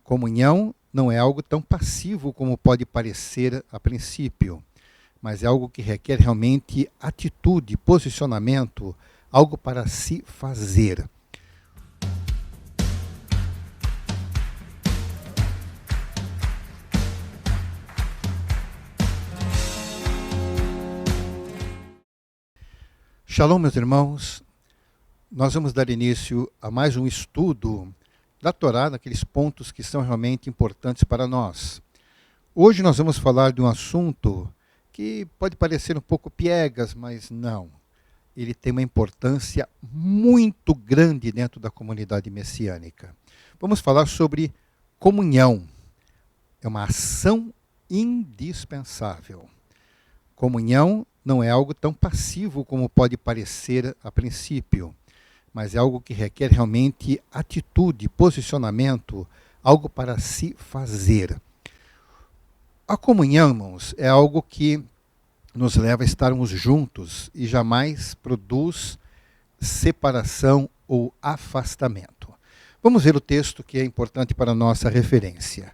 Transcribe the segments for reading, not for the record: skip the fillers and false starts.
Comunhão não é algo tão passivo como pode parecer a princípio, mas é algo que requer realmente atitude, posicionamento, algo para se fazer. Shalom, meus irmãos. Nós vamos dar início a mais um estudo da Torá, naqueles pontos que são realmente importantes para nós. Hoje nós vamos falar de um assunto que pode parecer um pouco piegas, mas não. Ele tem uma importância muito grande dentro da comunidade messiânica. Vamos falar sobre comunhão. É uma ação indispensável. Comunhão não é algo tão passivo como pode parecer a princípio, mas é algo que requer realmente atitude, posicionamento, algo para se fazer. A comunhão, irmãos, é algo que nos leva a estarmos juntos e jamais produz separação ou afastamento. Vamos ver o texto que é importante para a nossa referência.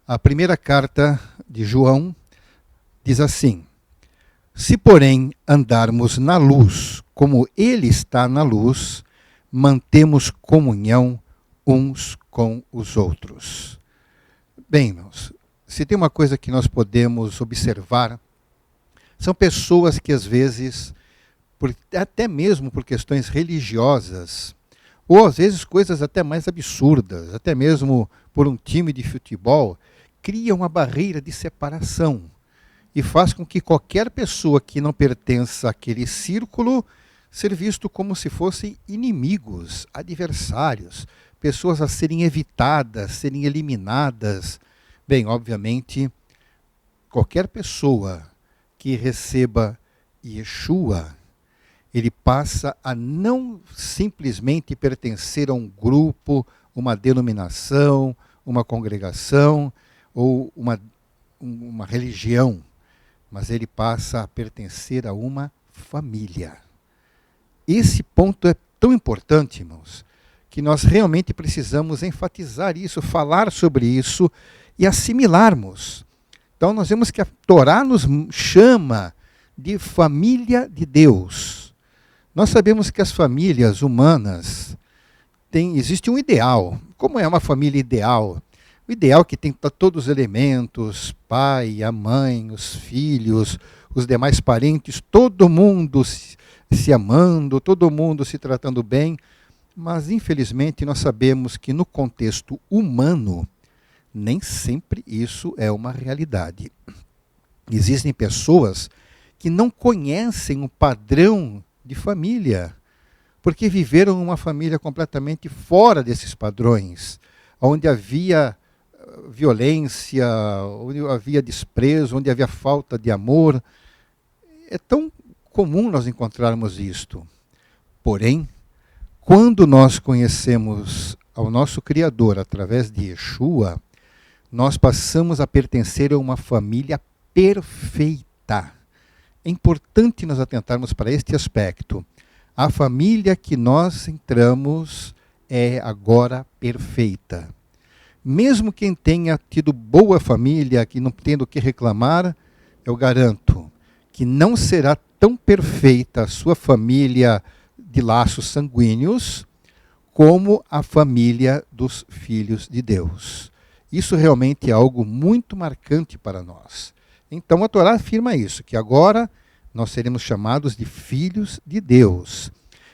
A primeira carta de João diz assim: se, porém, andarmos na luz, como ele está na luz, mantemos comunhão uns com os outros. Bem, irmãos, se tem uma coisa que nós podemos observar, são pessoas que às vezes, até mesmo por questões religiosas, ou às vezes coisas até mais absurdas, até mesmo por um time de futebol, criam uma barreira de separação. E faz com que qualquer pessoa que não pertença àquele círculo ser visto como se fossem inimigos, adversários, pessoas a serem evitadas, serem eliminadas. Bem, obviamente, qualquer pessoa que receba Yeshua, ele passa a não simplesmente pertencer a um grupo, uma denominação, uma congregação ou uma religião, mas ele passa a pertencer a uma família. Esse ponto é tão importante, irmãos, que nós realmente precisamos enfatizar isso, falar sobre isso e assimilarmos. Então nós vemos que a Torá nos chama de família de Deus. Nós sabemos que as famílias humanas existe um ideal. Como é uma família ideal? O ideal é que tem todos os elementos, pai, a mãe, os filhos, os demais parentes, todo mundo se amando, todo mundo se tratando bem, mas infelizmente nós sabemos que no contexto humano, nem sempre isso é uma realidade. Existem pessoas que não conhecem o padrão de família, porque viveram uma família completamente fora desses padrões, onde havia violência, onde havia desprezo, onde havia falta de amor. É tão comum nós encontrarmos isto. Porém, quando nós conhecemos ao nosso Criador através de Yeshua, nós passamos a pertencer a uma família perfeita. É importante nós atentarmos para este aspecto. A família que nós entramos é agora perfeita. Mesmo quem tenha tido boa família, que não tendo o que reclamar, eu garanto que não será tão perfeita a sua família de laços sanguíneos como a família dos filhos de Deus. Isso realmente é algo muito marcante para nós. Então a Torá afirma isso, que agora nós seremos chamados de filhos de Deus.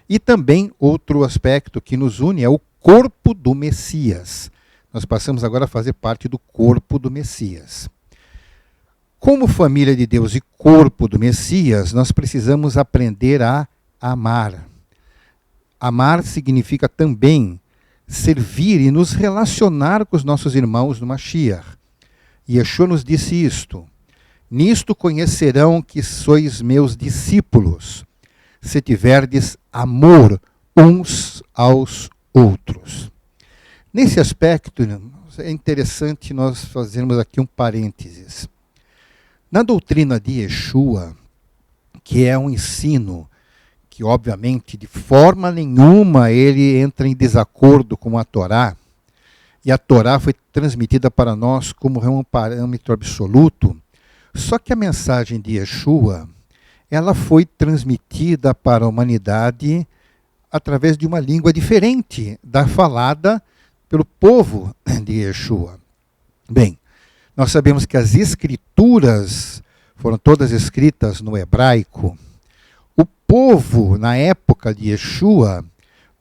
E também outro aspecto que nos une é o corpo do Messias. Nós passamos agora a fazer parte do corpo do Messias. Como família de Deus e corpo do Messias, nós precisamos aprender a amar. Amar significa também servir e nos relacionar com os nossos irmãos no Mashiach. E Yeshua nos disse isto: nisto conhecerão que sois meus discípulos, se tiverdes amor uns aos outros. Nesse aspecto, é interessante nós fazermos aqui um parênteses. Na doutrina de Yeshua, que é um ensino que, obviamente, de forma nenhuma ele entra em desacordo com a Torá, e a Torá foi transmitida para nós como um parâmetro absoluto. Só que a mensagem de Yeshua, ela foi transmitida para a humanidade através de uma língua diferente da falada pelo povo de Yeshua. Bem, nós sabemos que as escrituras foram todas escritas no hebraico. O povo, na época de Yeshua,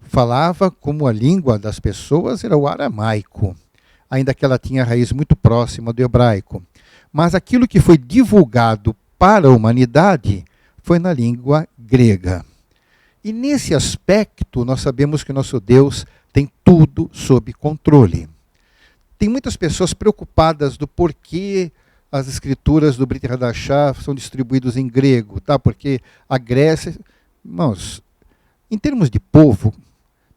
falava como a língua das pessoas era o aramaico, ainda que ela tinha raiz muito próxima do hebraico. Mas aquilo que foi divulgado para a humanidade foi na língua grega. E nesse aspecto, nós sabemos que nosso Deus tem tudo sob controle. Tem muitas pessoas preocupadas do porquê as escrituras do Brit Hadashah são distribuídas em grego, tá? Porque a Grécia... Irmãos, em termos de povo,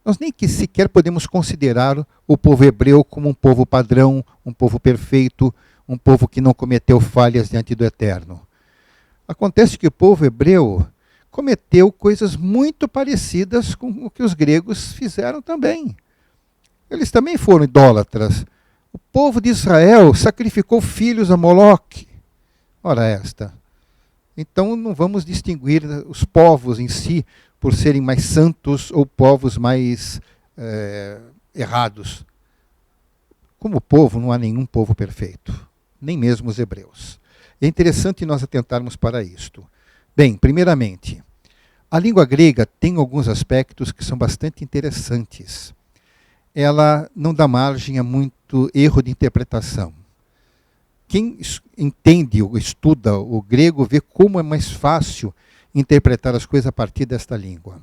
nós nem que sequer podemos considerar o povo hebreu como um povo padrão, um povo perfeito, um povo que não cometeu falhas diante do Eterno. Acontece que o povo hebreu cometeu coisas muito parecidas com o que os gregos fizeram também. Eles também foram idólatras. O povo de Israel sacrificou filhos a Moloque. Ora esta. Então não vamos distinguir os povos em si por serem mais santos ou povos mais errados. Como povo, não há nenhum povo perfeito, nem mesmo os hebreus. É interessante nós atentarmos para isto. Bem, primeiramente, a língua grega tem alguns aspectos que são bastante interessantes. Ela não dá margem a muito erro de interpretação. Quem entende ou estuda o grego vê como é mais fácil interpretar as coisas a partir desta língua.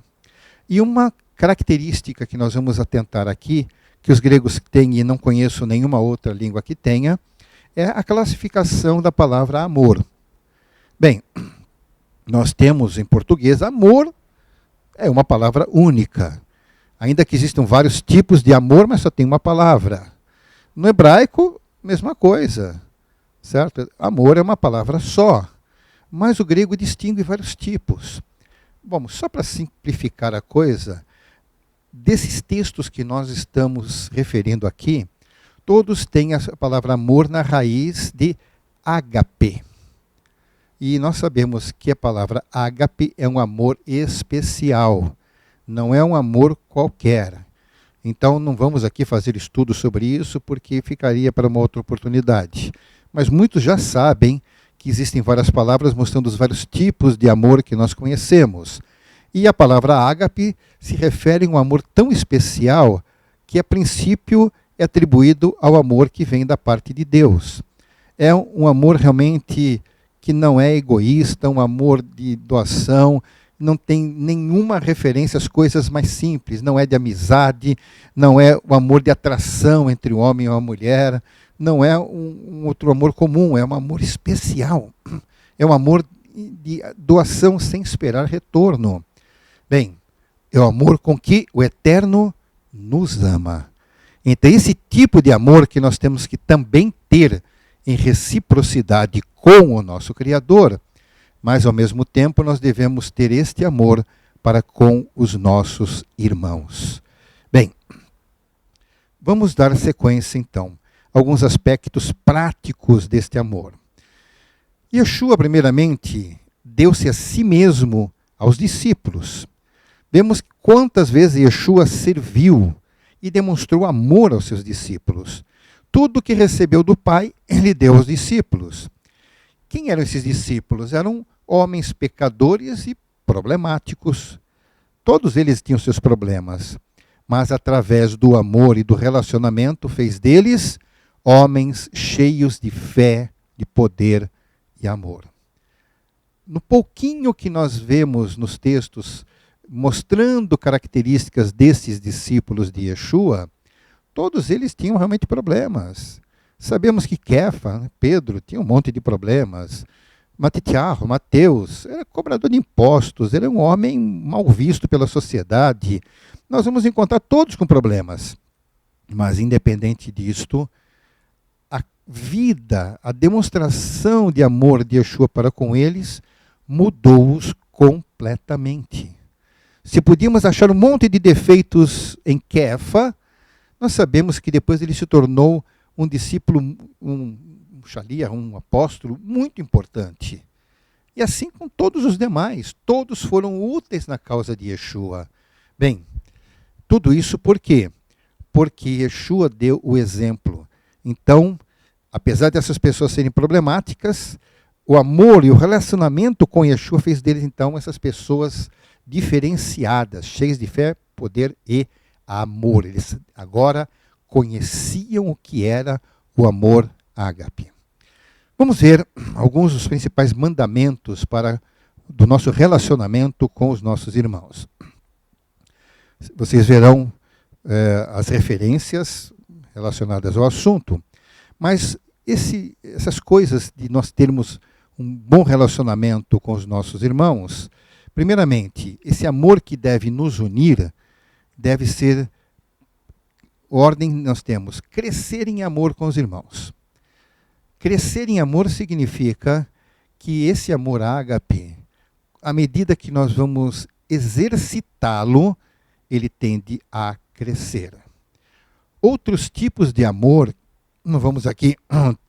E uma característica que nós vamos atentar aqui, que os gregos têm e não conheço nenhuma outra língua que tenha, é a classificação da palavra amor. Bem, nós temos em português amor, é uma palavra única. Ainda que existam vários tipos de amor, mas só tem uma palavra. No hebraico, mesma coisa, certo? Amor é uma palavra só, mas o grego distingue vários tipos. Bom, só para simplificar a coisa, desses textos que nós estamos referindo aqui, todos têm a palavra amor na raiz de ágape. E nós sabemos que a palavra ágape é um amor especial. Não é um amor qualquer. Então não vamos aqui fazer estudo sobre isso, porque ficaria para uma outra oportunidade. Mas muitos já sabem que existem várias palavras mostrando os vários tipos de amor que nós conhecemos. E a palavra ágape se refere a um amor tão especial que a princípio é atribuído ao amor que vem da parte de Deus. É um amor realmente que não é egoísta, um amor de doação, não tem nenhuma referência às coisas mais simples, não é de amizade, não é o amor de atração entre o homem e a mulher, não é um outro amor comum, é um amor especial. É um amor de doação sem esperar retorno. Bem, é o amor com que o Eterno nos ama. Então, esse tipo de amor que nós temos que também ter em reciprocidade com o nosso Criador, mas ao mesmo tempo nós devemos ter este amor para com os nossos irmãos. Bem, vamos dar sequência então a alguns aspectos práticos deste amor. Yeshua, primeiramente, deu-se a si mesmo aos discípulos. Vemos quantas vezes Yeshua serviu e demonstrou amor aos seus discípulos. Tudo que recebeu do Pai, ele deu aos discípulos. Quem eram esses discípulos? Eram homens pecadores e problemáticos. Todos eles tinham seus problemas, mas através do amor e do relacionamento fez deles homens cheios de fé, de poder e amor. No pouquinho que nós vemos nos textos mostrando características desses discípulos de Yeshua, todos eles tinham realmente problemas. Sabemos que Kefa, Pedro, tinha um monte de problemas. Matitiarro, Mateus, era cobrador de impostos, era um homem mal visto pela sociedade. Nós vamos encontrar todos com problemas. Mas, independente disto, a vida, a demonstração de amor de Yeshua para com eles, mudou-os completamente. Se podíamos achar um monte de defeitos em Kefa, nós sabemos que depois ele se tornou um discípulo, um shalia, um apóstolo muito importante. E assim com todos os demais, todos foram úteis na causa de Yeshua. Bem, tudo isso por quê? Porque Yeshua deu o exemplo. Então, apesar dessas pessoas serem problemáticas, o amor e o relacionamento com Yeshua fez deles, então, essas pessoas diferenciadas, cheias de fé, poder e amor. Eles agora conheciam o que era o amor ágape. Vamos ver alguns dos principais mandamentos do nosso relacionamento com os nossos irmãos. Vocês verão as referências relacionadas ao assunto, mas essas coisas de nós termos um bom relacionamento com os nossos irmãos, primeiramente, esse amor que deve nos unir deve ser ordem nós temos, crescer em amor com os irmãos. Crescer em amor significa que esse amor ágape, à medida que nós vamos exercitá-lo, ele tende a crescer. Outros tipos de amor, não vamos aqui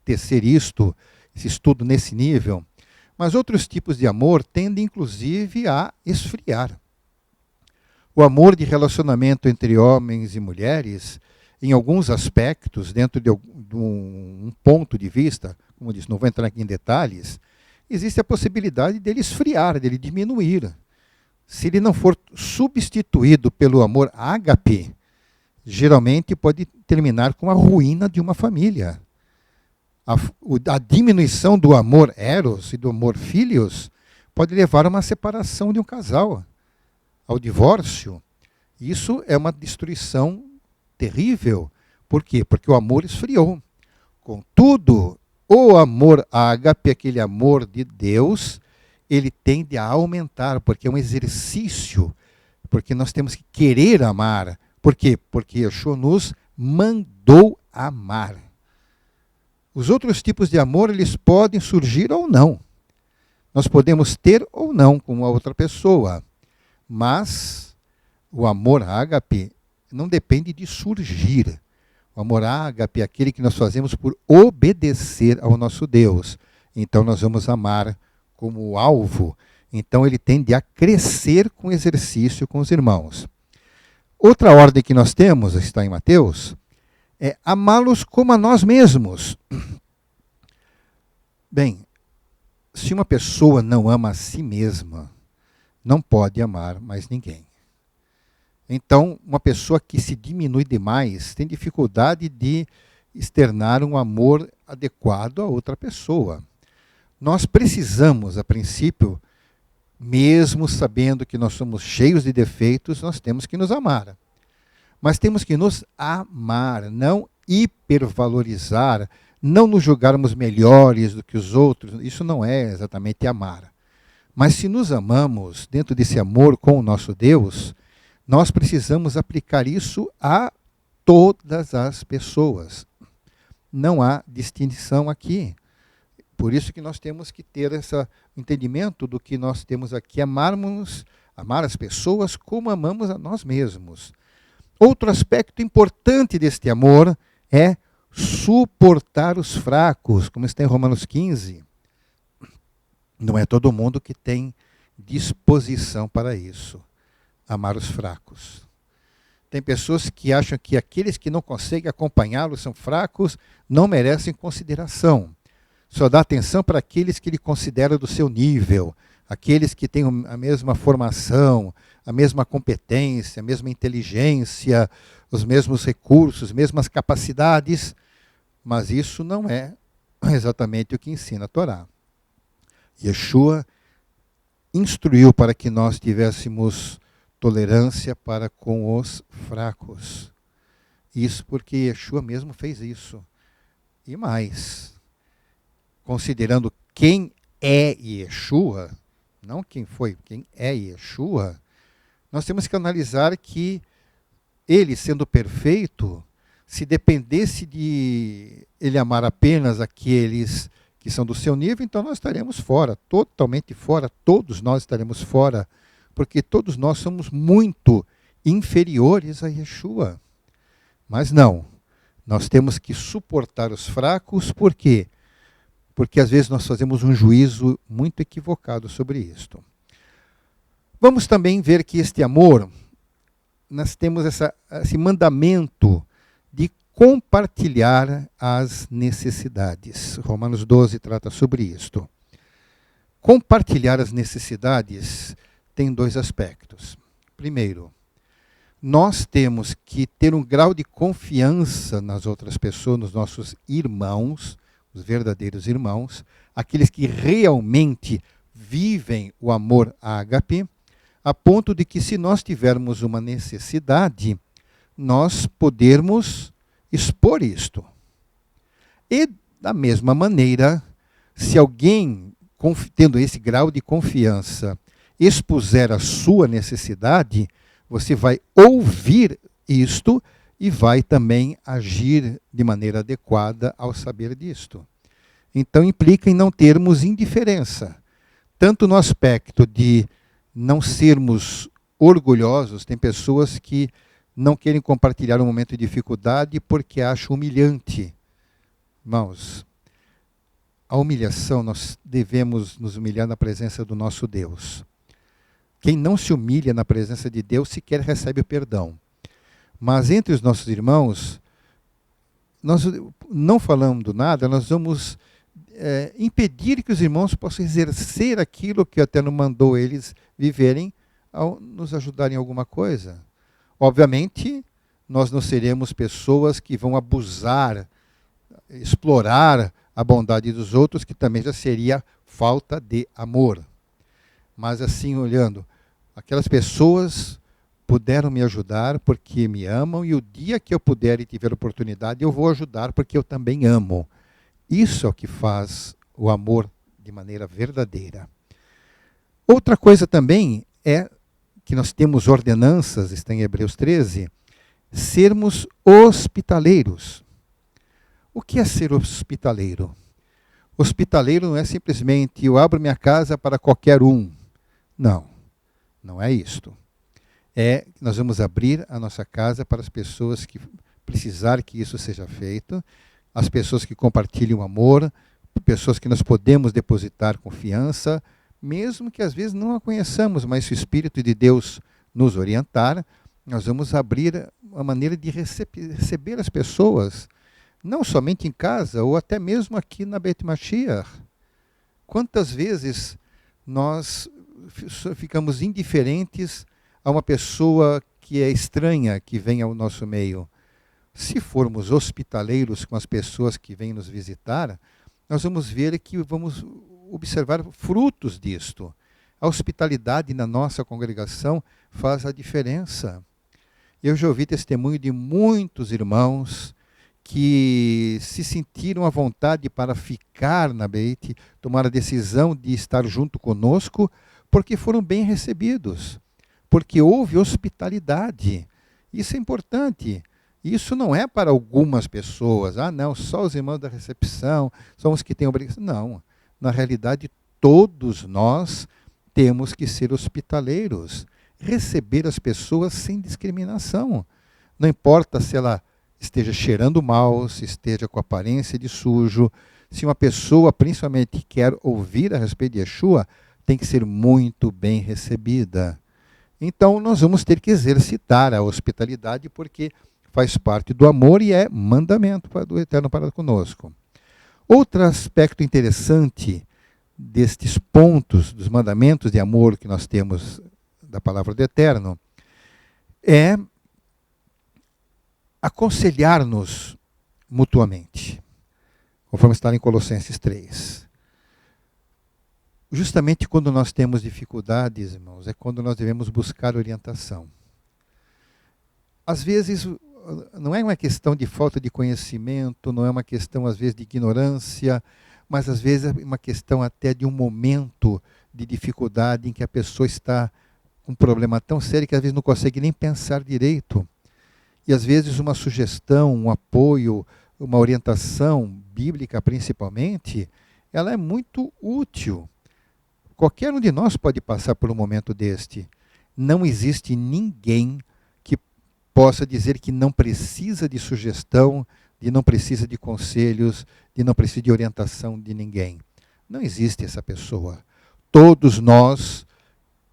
tecer esse estudo nesse nível, mas outros tipos de amor tendem inclusive a esfriar. O amor de relacionamento entre homens e mulheres, em alguns aspectos, dentro de um ponto de vista, como eu disse, não vou entrar aqui em detalhes, existe a possibilidade dele esfriar, dele diminuir. Se ele não for substituído pelo amor ágape, geralmente pode terminar com a ruína de uma família. A diminuição do amor eros e do amor filios pode levar a uma separação de um casal, ao divórcio. Isso é uma destruição terrível. Por quê? Porque o amor esfriou. Contudo, o amor ágape, aquele amor de Deus, ele tende a aumentar, porque é um exercício, porque nós temos que querer amar. Por quê? Porque Yeshua nos mandou amar. Os outros tipos de amor, eles podem surgir ou não. Nós podemos ter ou não com a outra pessoa. Mas o amor ágape não depende de surgir. O amor ágape é aquele que nós fazemos por obedecer ao nosso Deus. Então nós vamos amar como alvo. Então ele tende a crescer com exercício com os irmãos. Outra ordem que nós temos, está em Mateus, é amá-los como a nós mesmos. Bem, se uma pessoa não ama a si mesma, não pode amar mais ninguém. Então, uma pessoa que se diminui demais tem dificuldade de externar um amor adequado a outra pessoa. Nós precisamos, a princípio, mesmo sabendo que nós somos cheios de defeitos, nós temos que nos amar. Mas temos que nos amar, não hipervalorizar, não nos julgarmos melhores do que os outros. Isso não é exatamente amar. Mas se nos amamos, dentro desse amor com o nosso Deus, nós precisamos aplicar isso a todas as pessoas. Não há distinção aqui. Por isso que nós temos que ter esse entendimento do que nós temos aqui, amar as pessoas como amamos a nós mesmos. Outro aspecto importante deste amor é suportar os fracos, como está em Romanos 15. Não é todo mundo que tem disposição para isso, amar os fracos. Tem pessoas que acham que aqueles que não conseguem acompanhá-los são fracos, não merecem consideração. Só dá atenção para aqueles que ele considera do seu nível, aqueles que têm a mesma formação, a mesma competência, a mesma inteligência, os mesmos recursos, as mesmas capacidades. Mas isso não é exatamente o que ensina a Torá. Yeshua instruiu para que nós tivéssemos tolerância para com os fracos. Isso porque Yeshua mesmo fez isso. E mais, considerando quem é Yeshua, não quem foi, quem é Yeshua, nós temos que analisar que ele, sendo perfeito, se dependesse de ele amar apenas aqueles que são do seu nível, então nós estaremos fora, totalmente fora, todos nós estaremos fora, porque todos nós somos muito inferiores a Yeshua. Mas não, nós temos que suportar os fracos, por quê? Porque às vezes nós fazemos um juízo muito equivocado sobre isto. Vamos também ver que este amor, nós temos esse mandamento de compartilhar as necessidades. Romanos 12 trata sobre isto. Compartilhar as necessidades tem dois aspectos. Primeiro, nós temos que ter um grau de confiança nas outras pessoas, nos nossos irmãos, os verdadeiros irmãos, aqueles que realmente vivem o amor ágape, a ponto de que, se nós tivermos uma necessidade, nós podermos expor isto. E, da mesma maneira, se alguém, tendo esse grau de confiança, expuser a sua necessidade, você vai ouvir isto e vai também agir de maneira adequada ao saber disto. Então, implica em não termos indiferença, tanto no aspecto de não sermos orgulhosos. Tem pessoas que não querem compartilhar um momento de dificuldade porque acham humilhante. Irmãos, a humilhação, nós devemos nos humilhar na presença do nosso Deus. Quem não se humilha na presença de Deus sequer recebe o perdão. Mas entre os nossos irmãos, nós não falando nada, nós vamos impedir que os irmãos possam exercer aquilo que até não mandou eles viverem, ao nos ajudarem em alguma coisa. Obviamente, nós não seremos pessoas que vão abusar, explorar a bondade dos outros, que também já seria falta de amor. Mas assim, olhando, aquelas pessoas puderam me ajudar porque me amam, e o dia que eu puder e tiver oportunidade, eu vou ajudar porque eu também amo. Isso é o que faz o amor de maneira verdadeira. Outra coisa também é que nós temos ordenanças, está em Hebreus 13, sermos hospitaleiros. O que é ser hospitaleiro? Hospitaleiro não é simplesmente eu abro minha casa para qualquer um. Não, não é isto. Nós vamos abrir a nossa casa para as pessoas que precisar que isso seja feito, as pessoas que compartilham amor, pessoas que nós podemos depositar confiança, mesmo que às vezes não a conheçamos, mas se o Espírito de Deus nos orientar, nós vamos abrir a maneira de receber as pessoas, não somente em casa, ou até mesmo aqui na Beit Mashiach. Quantas vezes nós ficamos indiferentes a uma pessoa que é estranha, que vem ao nosso meio? Se formos hospitaleiros com as pessoas que vêm nos visitar, nós vamos ver que vamos observar frutos disto. A hospitalidade na nossa congregação faz a diferença. Eu já ouvi testemunho de muitos irmãos que se sentiram à vontade para ficar na Beit, tomaram a decisão de estar junto conosco, porque foram bem recebidos, porque houve hospitalidade. Isso é importante. Isso não é para algumas pessoas. Ah, não, só os irmãos da recepção são os que têm obrigação. Não. Na realidade, todos nós temos que ser hospitaleiros, receber as pessoas sem discriminação. Não importa se ela esteja cheirando mal, se esteja com aparência de sujo. Se uma pessoa, principalmente, quer ouvir a respeito de Yeshua, tem que ser muito bem recebida. Então, nós vamos ter que exercitar a hospitalidade, porque faz parte do amor e é mandamento do Eterno para conosco. Outro aspecto interessante destes pontos, dos mandamentos de amor que nós temos da palavra do Eterno, é aconselhar-nos mutuamente, conforme está em Colossenses 3. Justamente quando nós temos dificuldades, irmãos, é quando nós devemos buscar orientação. Às vezes, não é uma questão de falta de conhecimento, não é uma questão, às vezes, de ignorância, mas, às vezes, é uma questão até de um momento de dificuldade em que a pessoa está com um problema tão sério que, às vezes, não consegue nem pensar direito. E, às vezes, uma sugestão, um apoio, uma orientação bíblica, principalmente, ela é muito útil. Qualquer um de nós pode passar por um momento deste. Não existe ninguém que possa dizer que não precisa de sugestão, de não precisa de conselhos, de não precisa de orientação de ninguém. Não existe essa pessoa. Todos nós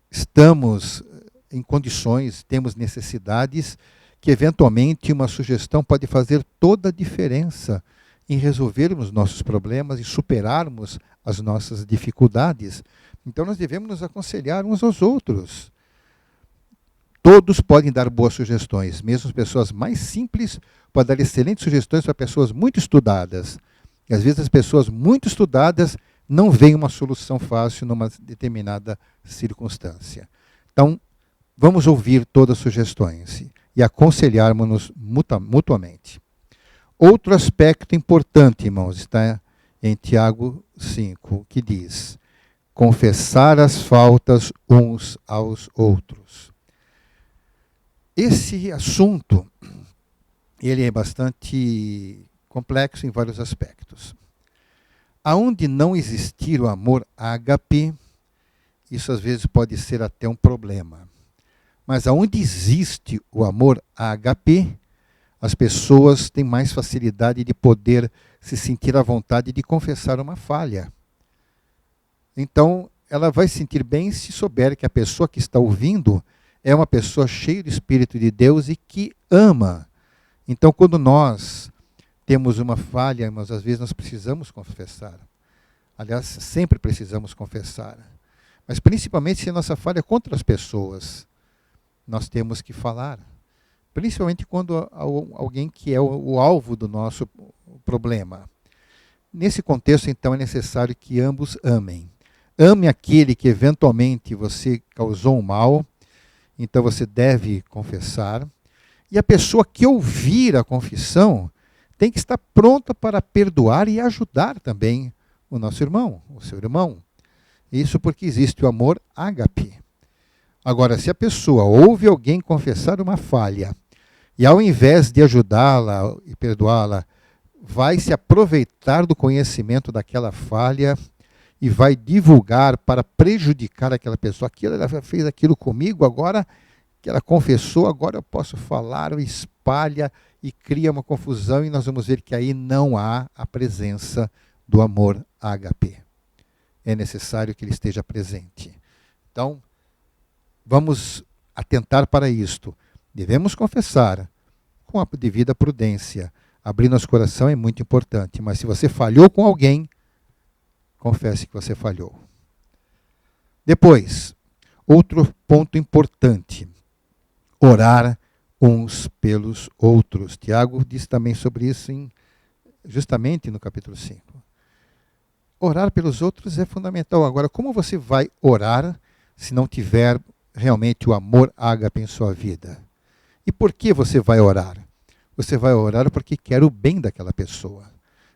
estamos em condições, temos necessidades que eventualmente uma sugestão pode fazer toda a diferença em resolvermos nossos problemas e superarmos as nossas dificuldades. Então nós devemos nos aconselhar uns aos outros. Todos podem dar boas sugestões, mesmo as pessoas mais simples podem dar excelentes sugestões para pessoas muito estudadas. E às vezes as pessoas muito estudadas não veem uma solução fácil numa determinada circunstância. Então, vamos ouvir todas as sugestões e aconselharmos-nos mutuamente. Outro aspecto importante, irmãos, está em Tiago 5, que diz: confessar as faltas uns aos outros. Esse assunto, ele é bastante complexo em vários aspectos. Aonde não existir o amor ágape, isso às vezes pode ser até um problema. Mas aonde existe o amor ágape, as pessoas têm mais facilidade de poder se sentir à vontade de confessar uma falha. Então, ela vai se sentir bem se souber que a pessoa que está ouvindo é uma pessoa cheia do Espírito de Deus e que ama. Então, quando nós temos uma falha, mas às vezes nós precisamos confessar. Aliás, sempre precisamos confessar. Mas principalmente se a nossa falha é contra as pessoas, nós temos que falar. Principalmente quando alguém que é o alvo do nosso problema. Nesse contexto, então, é necessário que ambos amem. Ame aquele que eventualmente você causou um mal, então você deve confessar. E a pessoa que ouvir a confissão tem que estar pronta para perdoar e ajudar também o nosso irmão, o seu irmão. Isso porque existe o amor ágape. Agora, se a pessoa ouve alguém confessar uma falha, e ao invés de ajudá-la e perdoá-la, vai se aproveitar do conhecimento daquela falha e vai divulgar para prejudicar aquela pessoa. Ela fez aquilo comigo, agora que ela confessou, agora eu posso falar, espalha e cria uma confusão, e nós vamos ver que aí não há a presença do amor ágape. É necessário que ele esteja presente. Então, vamos atentar para isto. Devemos confessar com a devida prudência. Abrir nosso coração é muito importante, mas se você falhou com alguém, confesse que você falhou. Depois, outro ponto importante: orar uns pelos outros. Tiago diz também sobre isso justamente no capítulo 5. Orar pelos outros é fundamental. Agora, como você vai orar se não tiver realmente o amor ágape em sua vida? E por que você vai orar? Você vai orar porque quer o bem daquela pessoa.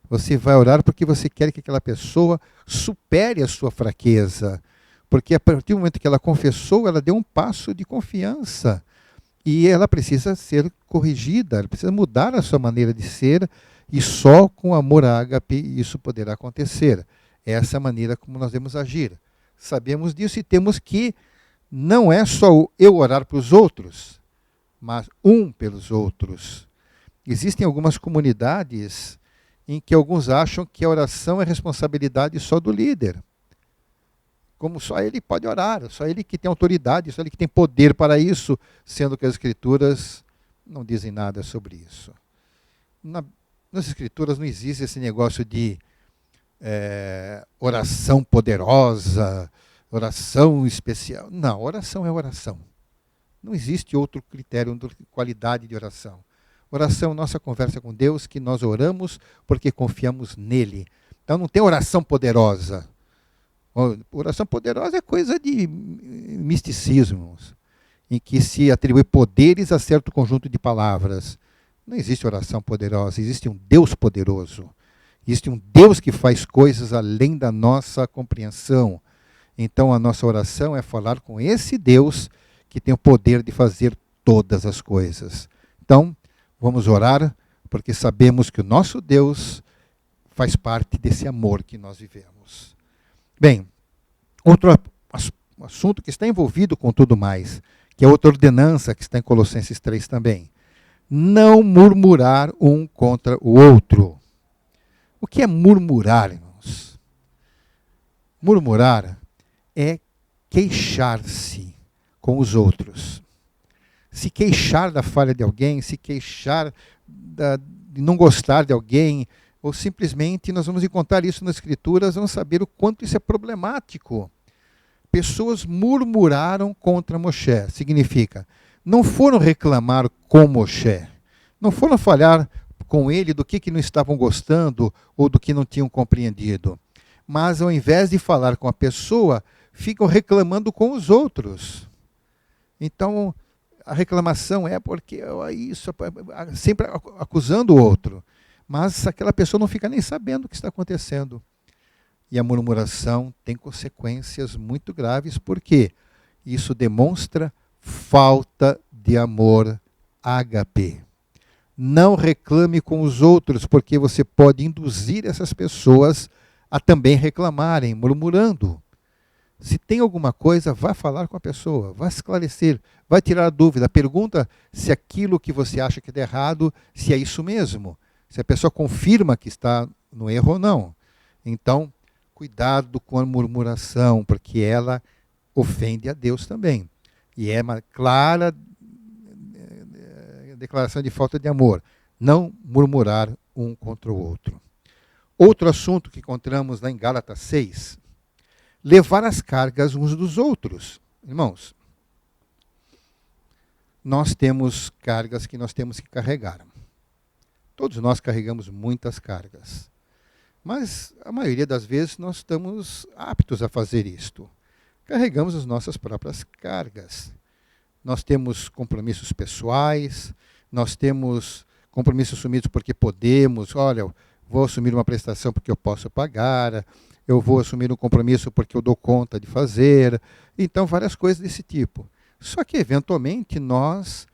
Você vai orar porque você quer que aquela pessoa supere a sua fraqueza. Porque a partir do momento que ela confessou, ela deu um passo de confiança. E ela precisa ser corrigida, ela precisa mudar a sua maneira de ser, e só com amor ágape isso poderá acontecer. Essa é a maneira como nós devemos agir. Sabemos disso e temos que, não é só eu orar para os outros, mas um pelos outros. Existem algumas comunidades em que alguns acham que a oração é responsabilidade só do líder. Como só ele pode orar, só ele que tem autoridade, só ele que tem poder para isso, sendo que as Escrituras não dizem nada sobre isso. Nas Escrituras não existe esse negócio de oração poderosa, oração especial. Não, oração é oração. Não existe outro critério, outra qualidade de oração. Oração é nossa conversa com Deus, que nós oramos porque confiamos nele. Então não tem oração poderosa. Oração poderosa é coisa de misticismo, em que se atribui poderes a certo conjunto de palavras. Não existe oração poderosa, existe um Deus poderoso. Existe um Deus que faz coisas além da nossa compreensão. Então a nossa oração é falar com esse Deus que tem o poder de fazer todas as coisas. Então, vamos orar, porque sabemos que o nosso Deus faz parte desse amor que nós vivemos. Bem, outro assunto que está envolvido com tudo mais, que é outra ordenança que está em Colossenses 3 também. Não murmurar um contra o outro. O que é murmurar, irmãos? Murmurar é queixar-se com os outros. Se queixar da falha de alguém, se queixar de não gostar de alguém, ou simplesmente nós vamos encontrar isso nas Escrituras, vamos saber o quanto isso é problemático. Pessoas murmuraram contra Moshe, significa, não foram reclamar com Moshe, não foram falar com ele do que não estavam gostando ou do que não tinham compreendido, mas ao invés de falar com a pessoa, ficam reclamando com os outros. Então, a reclamação é porque isso, sempre acusando o outro, mas aquela pessoa não fica nem sabendo o que está acontecendo. E a murmuração tem consequências muito graves, porque isso demonstra falta de amor ágape. Não reclame com os outros, porque você pode induzir essas pessoas a também reclamarem, murmurando. Se tem alguma coisa, vá falar com a pessoa, vá esclarecer, vai tirar a dúvida, pergunta se aquilo que você acha que está errado, se é isso mesmo. Se a pessoa confirma que está no erro ou não. Então, cuidado com a murmuração, porque ela ofende a Deus também. E é uma clara declaração de falta de amor. Não murmurar um contra o outro. Outro assunto que encontramos lá em Gálatas 6, levar as cargas uns dos outros. Irmãos, nós temos cargas que nós temos que carregar. Todos nós carregamos muitas cargas. Mas a maioria das vezes nós estamos aptos a fazer isto. Carregamos as nossas próprias cargas. Nós temos compromissos pessoais, nós temos compromissos assumidos porque podemos. Olha, vou assumir uma prestação porque eu posso pagar, eu vou assumir um compromisso porque eu dou conta de fazer. Então, várias coisas desse tipo. Só que, eventualmente, nós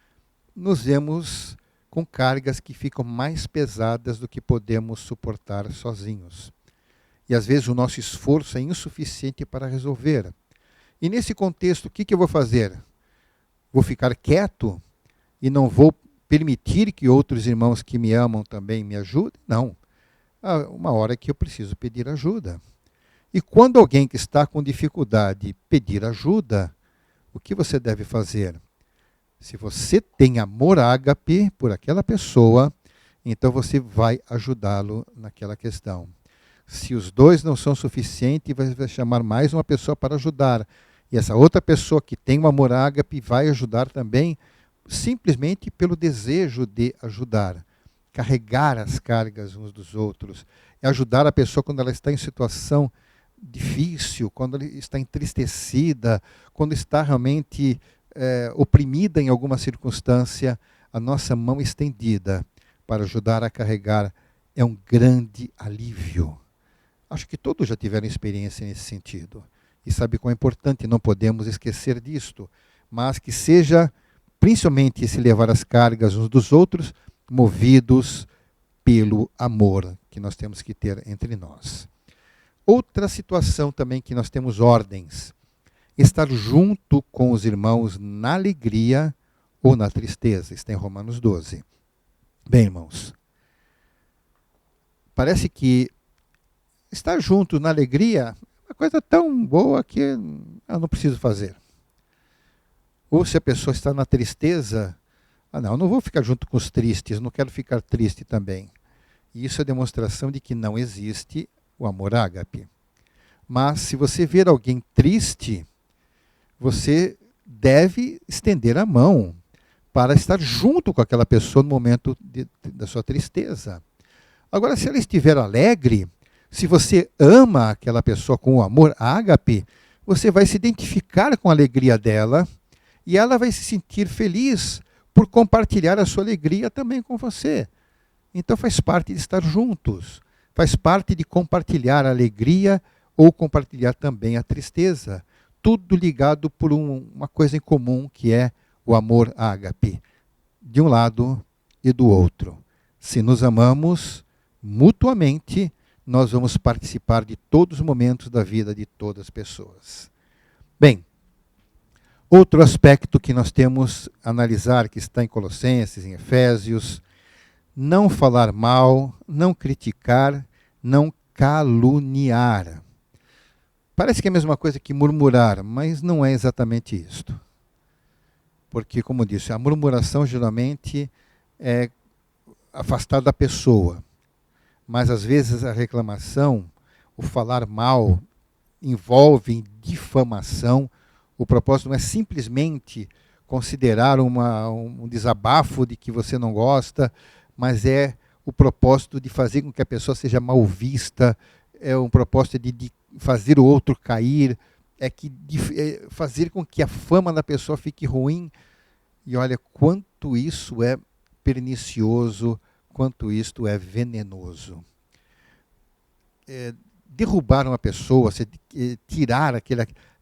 nos vemos com cargas que ficam mais pesadas do que podemos suportar sozinhos. E, às vezes, o nosso esforço é insuficiente para resolver. E, nesse contexto, o que eu vou fazer? Vou ficar quieto e não vou permitir que outros irmãos que me amam também me ajudem? Não. Há uma hora que eu preciso pedir ajuda. E quando alguém que está com dificuldade pedir ajuda, o que você deve fazer? Se você tem amor ágape por aquela pessoa, então você vai ajudá-lo naquela questão. Se os dois não são suficientes, você vai chamar mais uma pessoa para ajudar. E essa outra pessoa que tem um amor ágape vai ajudar também, simplesmente pelo desejo de ajudar. Carregar as cargas uns dos outros. É ajudar a pessoa quando ela está em situação difícil, quando ela está entristecida, quando está realmente oprimida em alguma circunstância. A nossa mão estendida para ajudar a carregar é um grande alívio. Acho que todos já tiveram experiência nesse sentido. E sabe quão é importante, não podemos esquecer disto. Mas que seja, principalmente, esse levar as cargas uns dos outros, movidos pelo amor que nós temos que ter entre nós. Outra situação também que nós temos ordens. Estar junto com os irmãos na alegria ou na tristeza. Está em Romanos 12. Bem, irmãos, parece que estar junto na alegria é uma coisa tão boa que eu não preciso fazer. Ou se a pessoa está na tristeza, não, eu não vou ficar junto com os tristes, não quero ficar triste também. E isso é demonstração de que não existe o amor ágape. Mas se você ver alguém triste, você deve estender a mão para estar junto com aquela pessoa no momento da sua tristeza. Agora, se ela estiver alegre, se você ama aquela pessoa com o amor ágape, você vai se identificar com a alegria dela e ela vai se sentir feliz por compartilhar a sua alegria também com você. Então faz parte de estar juntos, faz parte de compartilhar a alegria ou compartilhar também a tristeza. Tudo ligado por uma coisa em comum, que é o amor ágape, de um lado e do outro. Se nos amamos mutuamente, nós vamos participar de todos os momentos da vida de todas as pessoas. Bem, Outro aspecto que nós temos a analisar, que está em Colossenses, em Efésios: não falar mal, não criticar, não caluniar. Parece que é a mesma coisa que murmurar, mas não é exatamente isto. Porque, como disse, a murmuração geralmente é afastar da pessoa. Mas, às vezes, a reclamação, o falar mal, envolve difamação. O propósito não é simplesmente considerar um desabafo de que você não gosta, mas é o propósito de fazer com que a pessoa seja mal vista, é um propósito de fazer o outro cair, é fazer com que a fama da pessoa fique ruim. E olha quanto isso é pernicioso, quanto isto é venenoso. Derrubar uma pessoa, tirar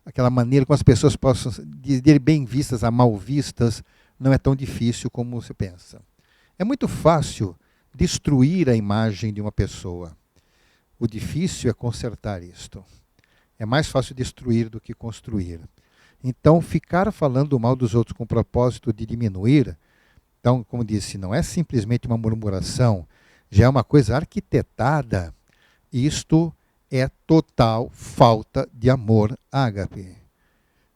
aquela maneira como as pessoas possam dizer bem vistas a mal vistas, não é tão difícil como você pensa. É muito fácil destruir a imagem de uma pessoa. O difícil é consertar isto. É mais fácil destruir do que construir. Então, ficar falando mal dos outros com o propósito de diminuir, então, como disse, não é simplesmente uma murmuração, já é uma coisa arquitetada. Isto é total falta de amor ágape.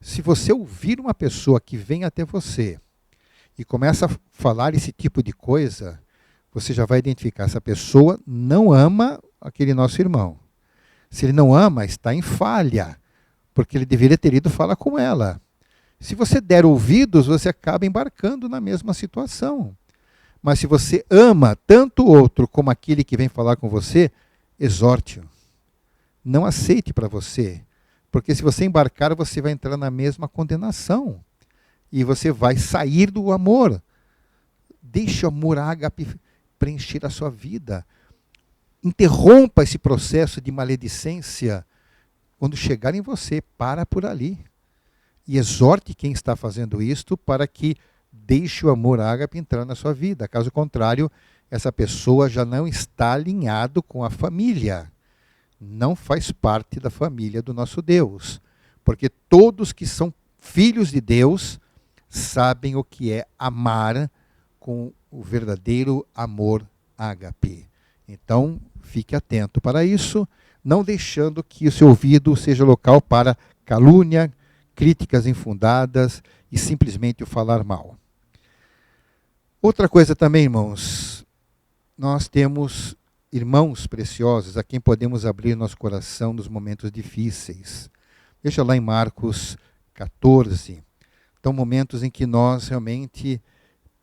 Se você ouvir uma pessoa que vem até você e começa a falar esse tipo de coisa, você já vai identificar, essa pessoa não ama aquele nosso irmão. Se ele não ama, está em falha, porque ele deveria ter ido falar com ela. Se você der ouvidos, você acaba embarcando na mesma situação. Mas se você ama tanto o outro como aquele que vem falar com você, exorte-o. Não aceite para você, porque se você embarcar, você vai entrar na mesma condenação. E você vai sair do amor. Deixe o amor ágape preencher a sua vida. Interrompa esse processo de maledicência. Quando chegar em você, para por ali. E exorte quem está fazendo isto para que deixe o amor ágape entrar na sua vida. Caso contrário, essa pessoa já não está alinhado com a família. Não faz parte da família do nosso Deus. Porque todos que são filhos de Deus sabem o que é amar com o verdadeiro amor ágape. Então, fique atento para isso, não deixando que o seu ouvido seja local para calúnia, críticas infundadas e simplesmente o falar mal. Outra coisa também, irmãos, nós temos irmãos preciosos a quem podemos abrir nosso coração nos momentos difíceis. Veja lá em Marcos 14. Então, momentos em que nós realmente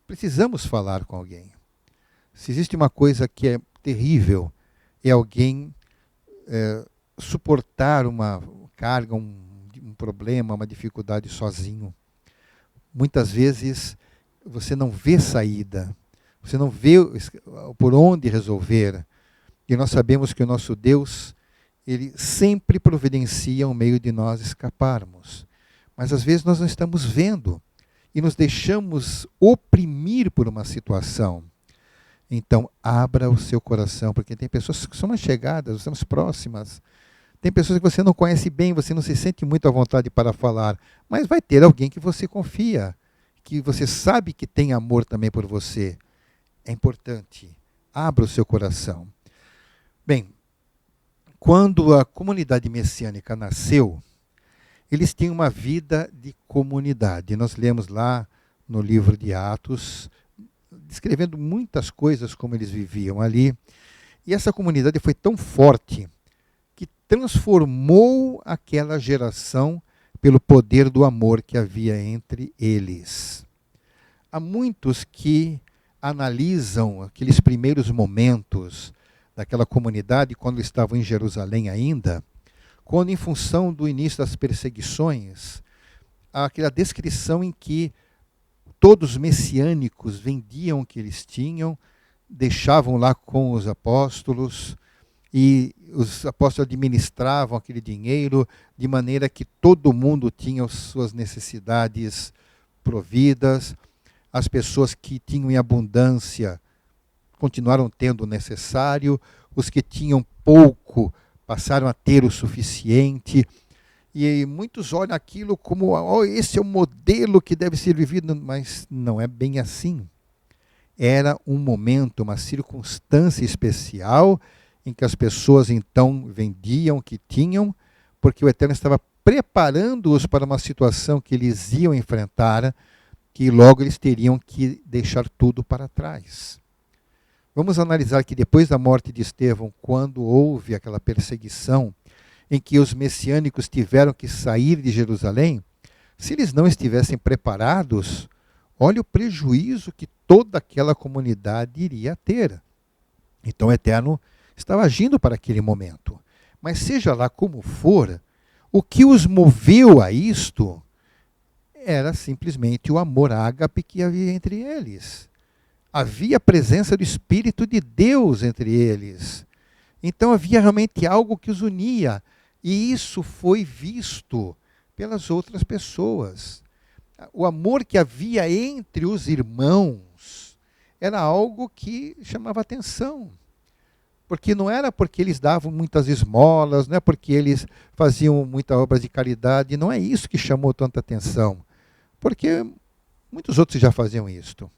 precisamos falar com alguém. Se existe uma coisa que é terrível, é alguém suportar uma carga, um problema, uma dificuldade sozinho. Muitas vezes você não vê saída, você não vê por onde resolver. E nós sabemos que o nosso Deus, Ele sempre providencia um meio de nós escaparmos. Mas às vezes nós não estamos vendo e nos deixamos oprimir por uma situação. Então, abra o seu coração, porque tem pessoas que são mais chegadas, estamos próximas. Tem pessoas que você não conhece bem, você não se sente muito à vontade para falar, mas vai ter alguém que você confia, que você sabe que tem amor também por você. É importante. Abra o seu coração. Bem, quando a comunidade messiânica nasceu, eles tinham uma vida de comunidade. Nós lemos lá no livro de Atos, descrevendo muitas coisas como eles viviam ali. E essa comunidade foi tão forte que transformou aquela geração pelo poder do amor que havia entre eles. Há muitos que analisam aqueles primeiros momentos daquela comunidade, quando estavam em Jerusalém ainda, quando, em função do início das perseguições, aquela descrição em que todos os messiânicos vendiam o que eles tinham, deixavam lá com os apóstolos, e os apóstolos administravam aquele dinheiro, de maneira que todo mundo tinha as suas necessidades providas. As pessoas que tinham em abundância continuaram tendo o necessário, os que tinham pouco passaram a ter o suficiente. E muitos olham aquilo como, oh, esse é o modelo que deve ser vivido, mas não é bem assim. Era um momento, uma circunstância especial em que as pessoas então vendiam o que tinham, porque o Eterno estava preparando-os para uma situação que eles iam enfrentar, que logo eles teriam que deixar tudo para trás. Vamos analisar que depois da morte de Estevão, quando houve aquela perseguição, em que os messiânicos tiveram que sair de Jerusalém, se eles não estivessem preparados, olha o prejuízo que toda aquela comunidade iria ter. Então o Eterno estava agindo para aquele momento. Mas seja lá como for, o que os moveu a isto era simplesmente o amor ágape que havia entre eles. Havia a presença do Espírito de Deus entre eles. Então havia realmente algo que os unia. E isso foi visto pelas outras pessoas. O amor que havia entre os irmãos era algo que chamava atenção. Porque não era porque eles davam muitas esmolas, não é porque eles faziam muitas obras de caridade, não é isso que chamou tanta atenção. Porque muitos outros já faziam isto.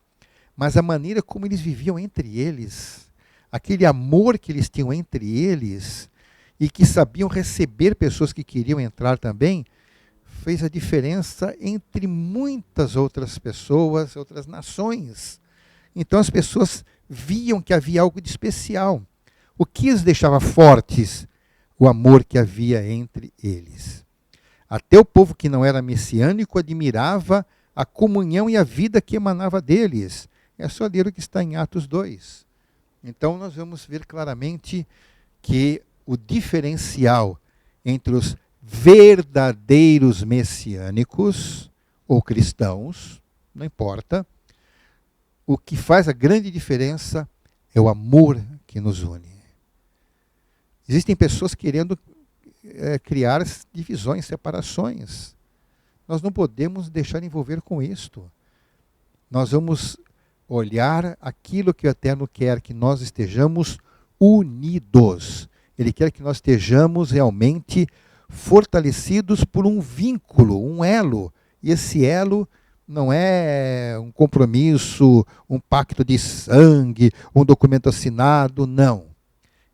Mas a maneira como eles viviam entre eles, aquele amor que eles tinham entre eles, e que sabiam receber pessoas que queriam entrar também, fez a diferença entre muitas outras pessoas, outras nações. Então as pessoas viam que havia algo de especial. O que os deixava fortes? O amor que havia entre eles. Até o povo que não era messiânico admirava a comunhão e a vida que emanava deles. É só ler o que está em Atos 2. Então nós vamos ver claramente que o diferencial entre os verdadeiros messiânicos ou cristãos, não importa, o que faz a grande diferença é o amor que nos une. Existem pessoas querendo criar divisões, separações. Nós não podemos deixar envolver com isto. Nós vamos olhar aquilo que o Eterno quer, que nós estejamos unidos. Ele quer que nós estejamos realmente fortalecidos por um vínculo, um elo. E esse elo não é um compromisso, um pacto de sangue, um documento assinado, não.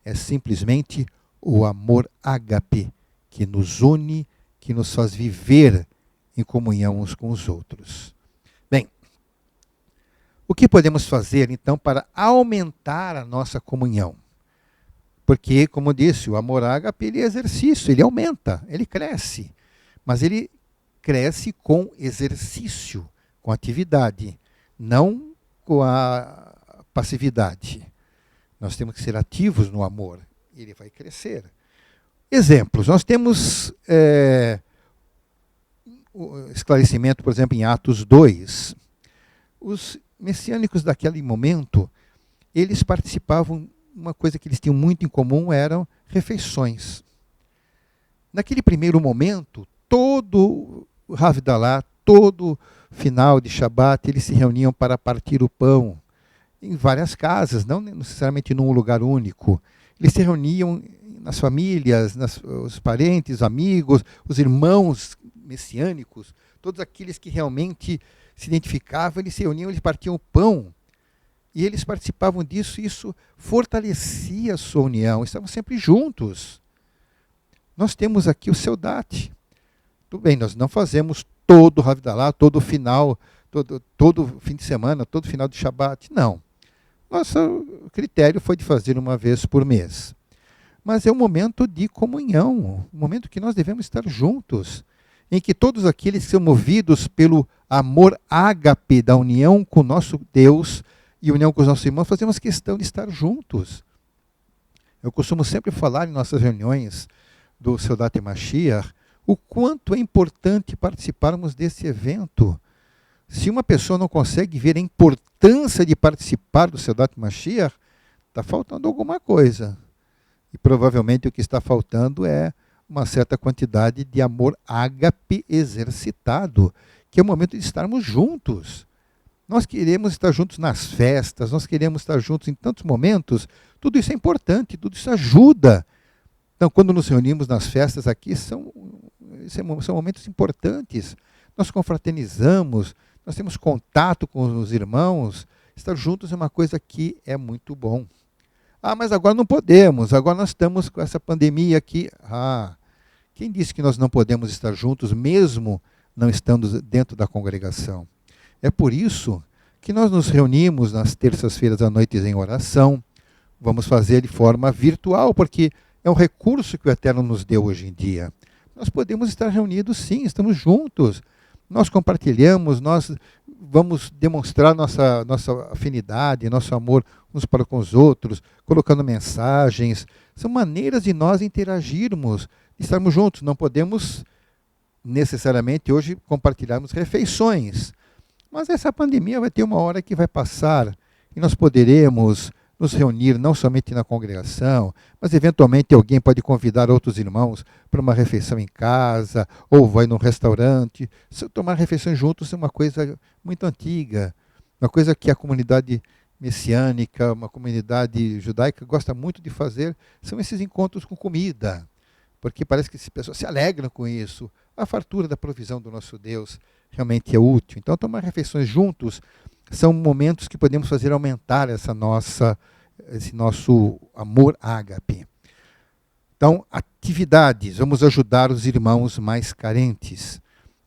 É simplesmente o amor ágape que nos une, que nos faz viver em comunhão uns com os outros. Bem, o que podemos fazer então para aumentar a nossa comunhão? Porque, como disse, o amor ágape, ele é exercício, ele aumenta, ele cresce. Mas ele cresce com exercício, com atividade, não com a passividade. Nós temos que ser ativos no amor, ele vai crescer. Exemplos, nós temos o esclarecimento, por exemplo, em Atos 2. Os messiânicos daquele momento, eles participavam. Uma coisa que eles tinham muito em comum eram refeições. Naquele primeiro momento, todo o Havdalah, todo final de Shabat, eles se reuniam para partir o pão em várias casas, não necessariamente num lugar único. Eles se reuniam nas famílias, os parentes, amigos, os irmãos messiânicos, todos aqueles que realmente se identificavam, eles se reuniam, eles partiam o pão. E eles participavam disso, e isso fortalecia a sua união. Estavam sempre juntos. Nós temos aqui o Seudat. Tudo bem, nós não fazemos todo o Havdalah, todo final, todo fim de semana, todo final de Shabat. Não. Nosso critério foi de fazer uma vez por mês. Mas é um momento de comunhão, um momento que nós devemos estar juntos, em que todos aqueles que são movidos pelo amor ágape da união com o nosso Deus, e união com os nossos irmãos, fazemos questão de estar juntos. Eu costumo sempre falar em nossas reuniões do Seudat Mashiach o quanto é importante participarmos desse evento. Se uma pessoa não consegue ver a importância de participar do Seudat Mashiach, está faltando alguma coisa. E provavelmente o que está faltando é uma certa quantidade de amor ágape exercitado, que é o momento de estarmos juntos. Nós queremos estar juntos nas festas, nós queremos estar juntos em tantos momentos. Tudo isso é importante, tudo isso ajuda. Então, quando nos reunimos nas festas aqui, são São momentos importantes. Nós confraternizamos, nós temos contato com os irmãos. Estar juntos é uma coisa que é muito bom. Ah, mas agora não podemos, agora nós estamos com essa pandemia aqui. Ah, quem disse que nós não podemos estar juntos, mesmo não estando dentro da congregação? É por isso que nós nos reunimos nas terças-feiras à noite em oração. Vamos fazer de forma virtual, porque é um recurso que o Eterno nos deu hoje em dia. Nós podemos estar reunidos sim, estamos juntos. Nós compartilhamos, nós vamos demonstrar nossa afinidade, nosso amor uns para com os outros, colocando mensagens. São maneiras de nós interagirmos, de estarmos juntos. Não podemos necessariamente hoje compartilharmos refeições. Mas essa pandemia vai ter uma hora que vai passar e nós poderemos nos reunir não somente na congregação, mas eventualmente alguém pode convidar outros irmãos para uma refeição em casa, ou vai num restaurante. Tomar refeições juntos é uma coisa muito antiga, uma coisa que a comunidade messiânica, uma comunidade judaica gosta muito de fazer, são esses encontros com comida, porque parece que as pessoas se alegram com isso. A fartura da provisão do nosso Deus realmente é útil. Então, tomar refeições juntos são momentos que podemos fazer aumentar esse nosso amor ágape. Então, atividades, vamos ajudar os irmãos mais carentes.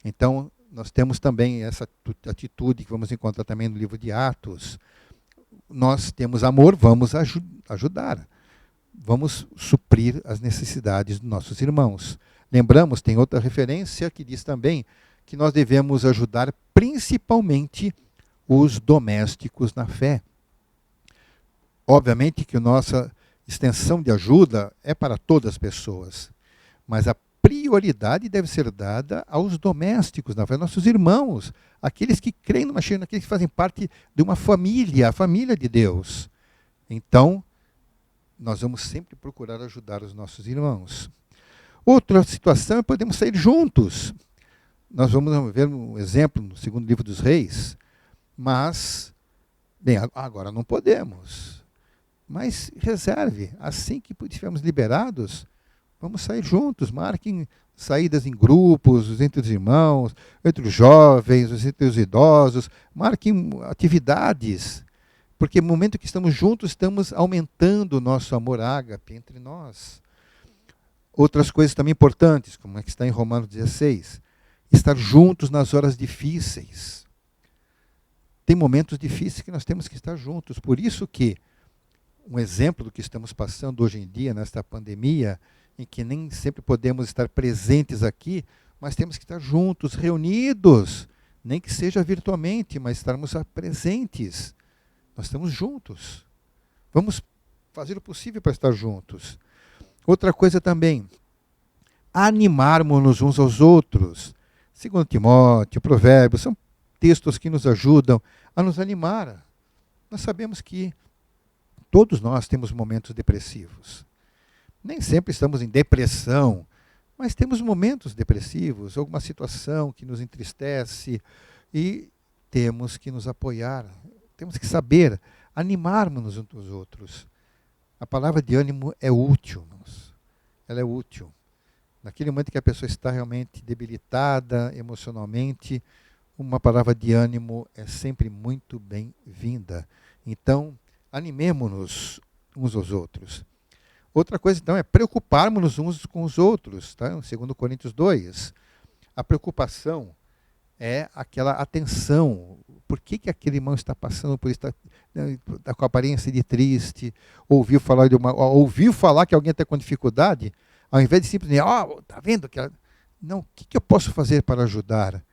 Então, nós temos também essa atitude que vamos encontrar também no livro de Atos. Nós temos amor, vamos ajudar. Vamos suprir as necessidades dos nossos irmãos. Lembramos, tem outra referência que diz também que nós devemos ajudar principalmente os domésticos na fé. Obviamente que a nossa extensão de ajuda é para todas as pessoas, mas a prioridade deve ser dada aos domésticos na fé, nossos irmãos, aqueles que creem no Mashiach, aqueles que fazem parte de uma família, a família de Deus. Então, nós vamos sempre procurar ajudar os nossos irmãos. Outra situação é podemos sair juntos. Nós vamos ver um exemplo no segundo livro dos Reis, mas, bem, agora não podemos. Mas reserve, assim que estivermos liberados, vamos sair juntos, marquem saídas em grupos, entre os irmãos, entre os jovens, entre os idosos, marquem atividades, porque no momento que estamos juntos, estamos aumentando o nosso amor ágape entre nós. Outras coisas também importantes, como é que está em Romanos 16, estar juntos nas horas difíceis. Tem momentos difíceis que nós temos que estar juntos. Por isso que um exemplo do que estamos passando hoje em dia, nesta pandemia, em que nem sempre podemos estar presentes aqui, mas temos que estar juntos, reunidos, nem que seja virtualmente, mas estarmos presentes. Nós estamos juntos. Vamos fazer o possível para estar juntos. Outra coisa também, animarmos-nos uns aos outros. Segundo Timóteo, Provérbios, são textos que nos ajudam a nos animar. Nós sabemos que todos nós temos momentos depressivos. Nem sempre estamos em depressão, mas temos momentos depressivos, alguma situação que nos entristece e temos que nos apoiar. Temos que saber animarmos uns aos outros. A palavra de ânimo é útil, irmãos. Ela é útil. Naquele momento que a pessoa está realmente debilitada emocionalmente, uma palavra de ânimo é sempre muito bem-vinda. Então, animemo-nos uns aos outros. Outra coisa, então, é preocuparmos-nos uns com os outros. Tá? Segundo Coríntios 2, a preocupação é aquela atenção. Por que aquele irmão está passando por isso? Está com aparência de triste, ouviu falar que alguém está com dificuldade, ao invés de simplesmente, está vendo? Não, o que eu posso fazer para ajudar?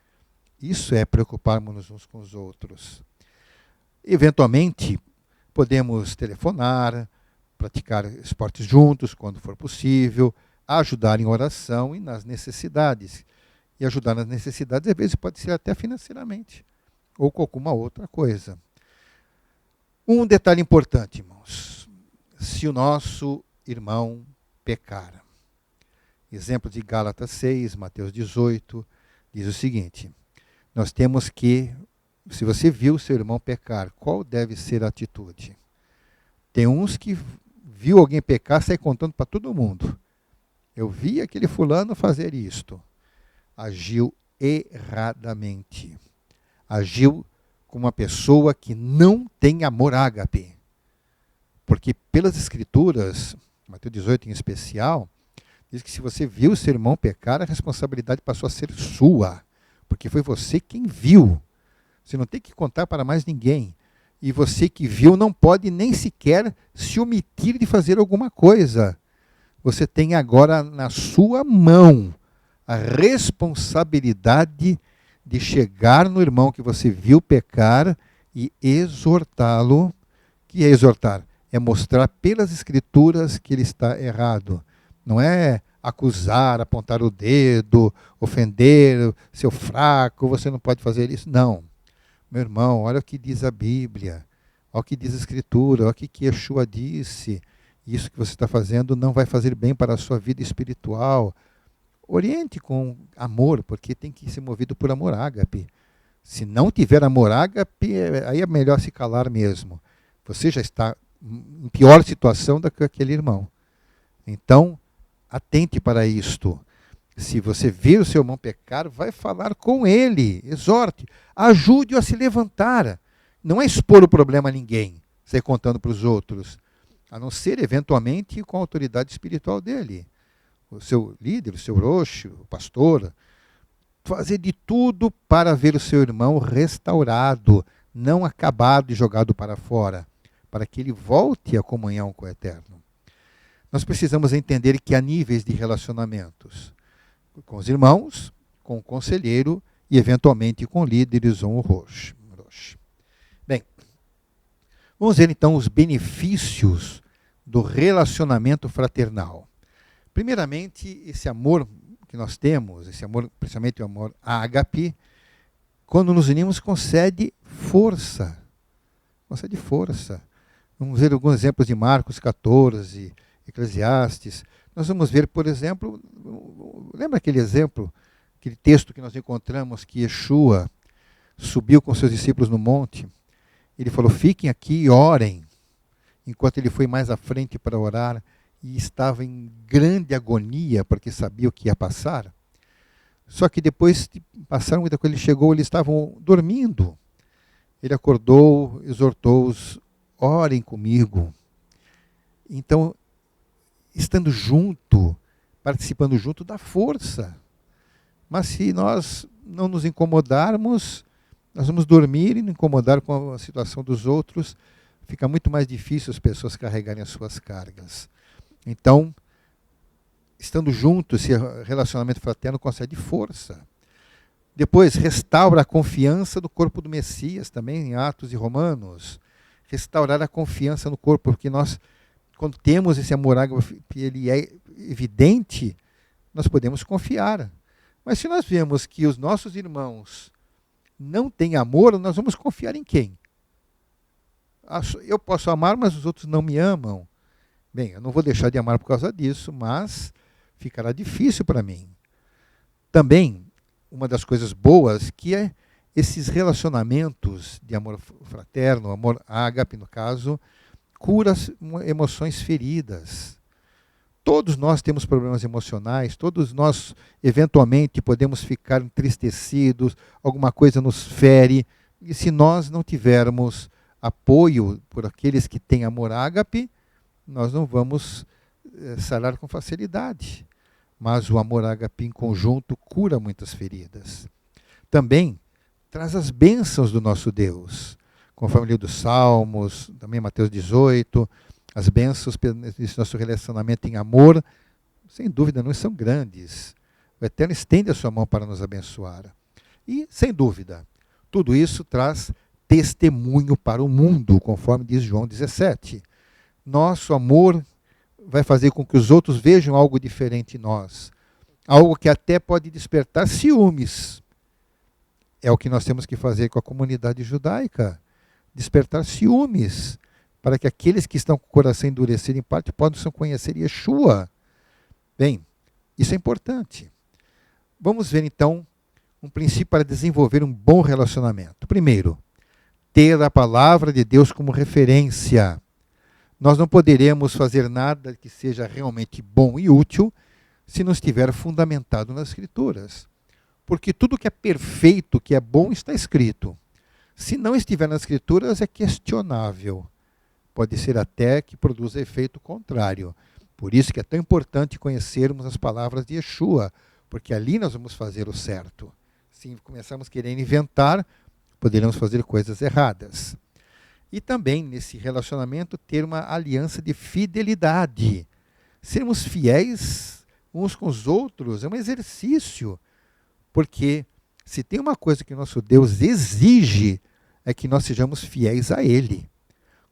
Isso é preocuparmos uns com os outros. Eventualmente, podemos telefonar, praticar esportes juntos, quando for possível, ajudar em oração e nas necessidades. E ajudar nas necessidades, às vezes, pode ser até financeiramente, ou com alguma outra coisa. Um detalhe importante, irmãos. Se o nosso irmão pecar. Exemplo de Gálatas 6, Mateus 18, diz o seguinte: nós temos que, se você viu seu irmão pecar, qual deve ser a atitude? Tem uns que viu alguém pecar, sai contando para todo mundo. Eu vi aquele fulano fazer isto. agiu erradamente. Agiu como uma pessoa que não tem amor ágape. Porque pelas Escrituras, Mateus 18 em especial, diz que se você viu o seu irmão pecar, a responsabilidade passou a ser sua. Porque foi você quem viu. Você não tem que contar para mais ninguém. E você que viu não pode nem sequer se omitir de fazer alguma coisa. Você tem agora na sua mão a responsabilidade de chegar no irmão que você viu pecar e exortá-lo. Que é exortar? É mostrar pelas Escrituras que ele está errado. Não é acusar, apontar o dedo, ofender, seu fraco, você não pode fazer isso. Não. Meu irmão, olha o que diz a Bíblia, olha o que diz a Escritura, olha o que Yeshua disse. Isso que você está fazendo não vai fazer bem para a sua vida espiritual. Oriente com amor, porque tem que ser movido por amor ágape. Se não tiver amor ágape, aí é melhor se calar mesmo. Você já está em pior situação do que aquele irmão. Então, atente para isto. Se você vir o seu irmão pecar, vai falar com ele, exorte, ajude-o a se levantar. Não é expor o problema a ninguém, sair contando para os outros, a não ser eventualmente com a autoridade espiritual dele. O seu líder, o seu roxo, o pastor, fazer de tudo para ver o seu irmão restaurado, não acabado e jogado para fora, para que ele volte à comunhão com o Eterno. Nós precisamos entender que há níveis de relacionamentos. Com os irmãos, com o conselheiro e, eventualmente, com líderes ou o roxo. Bem, vamos ver então os benefícios do relacionamento fraternal. Primeiramente, esse amor que nós temos, esse amor, principalmente o amor ágape, quando nos unimos, concede força. Concede força. Vamos ver alguns exemplos de Marcos 14, Eclesiastes. Nós vamos ver, por exemplo, lembra aquele exemplo, aquele texto que nós encontramos que Yeshua subiu com seus discípulos no monte? Ele falou, fiquem aqui e orem, enquanto ele foi mais à frente para orar e estava em grande agonia, porque sabia o que ia passar. Só que depois de passar muita coisa, ele chegou, eles estavam dormindo. Ele acordou, exortou-os, orem comigo. Então, estando junto, participando junto, dá força. Mas se nós não nos incomodarmos, nós vamos dormir e nos incomodar com a situação dos outros, fica muito mais difícil as pessoas carregarem as suas cargas. Então, estando juntos, esse relacionamento fraterno concede força. Depois, restaura a confiança do corpo do Messias, também em Atos e Romanos. Restaurar a confiança no corpo, porque nós, quando temos esse amor ágape, ele é evidente, nós podemos confiar. Mas se nós vemos que os nossos irmãos não têm amor, nós vamos confiar em quem? Eu posso amar, mas os outros não me amam. Bem, eu não vou deixar de amar por causa disso, mas ficará difícil para mim. Também, uma das coisas boas que é esses relacionamentos de amor fraterno, amor ágape no caso, cura emoções feridas. Todos nós temos problemas emocionais, todos nós eventualmente podemos ficar entristecidos, alguma coisa nos fere, e se nós não tivermos apoio por aqueles que têm amor ágape, nós não vamos sarar com facilidade. Mas o amor ágape em conjunto cura muitas feridas. Também traz as bênçãos do nosso Deus, conforme li dos Salmos, também Mateus 18, as bênçãos desse nosso relacionamento em amor, sem dúvida, não são grandes. O Eterno estende a sua mão para nos abençoar. E, sem dúvida, tudo isso traz testemunho para o mundo, conforme diz João 17. Nosso amor vai fazer com que os outros vejam algo diferente em nós. Algo que até pode despertar ciúmes. É o que nós temos que fazer com a comunidade judaica. Despertar ciúmes, para que aqueles que estão com o coração endurecido em parte possam conhecer Yeshua. Bem, isso é importante. Vamos ver então um princípio para desenvolver um bom relacionamento. Primeiro, ter a palavra de Deus como referência. Nós não poderemos fazer nada que seja realmente bom e útil se não estiver fundamentado nas Escrituras. Porque tudo que é perfeito, que é bom, está escrito. Se não estiver nas Escrituras, é questionável. Pode ser até que produza efeito contrário. Por isso que é tão importante conhecermos as palavras de Yeshua, porque ali nós vamos fazer o certo. Se começarmos querendo inventar, poderemos fazer coisas erradas. E também, nesse relacionamento, ter uma aliança de fidelidade. Sermos fiéis uns com os outros é um exercício, porque se tem uma coisa que nosso Deus exige, é que nós sejamos fiéis a Ele.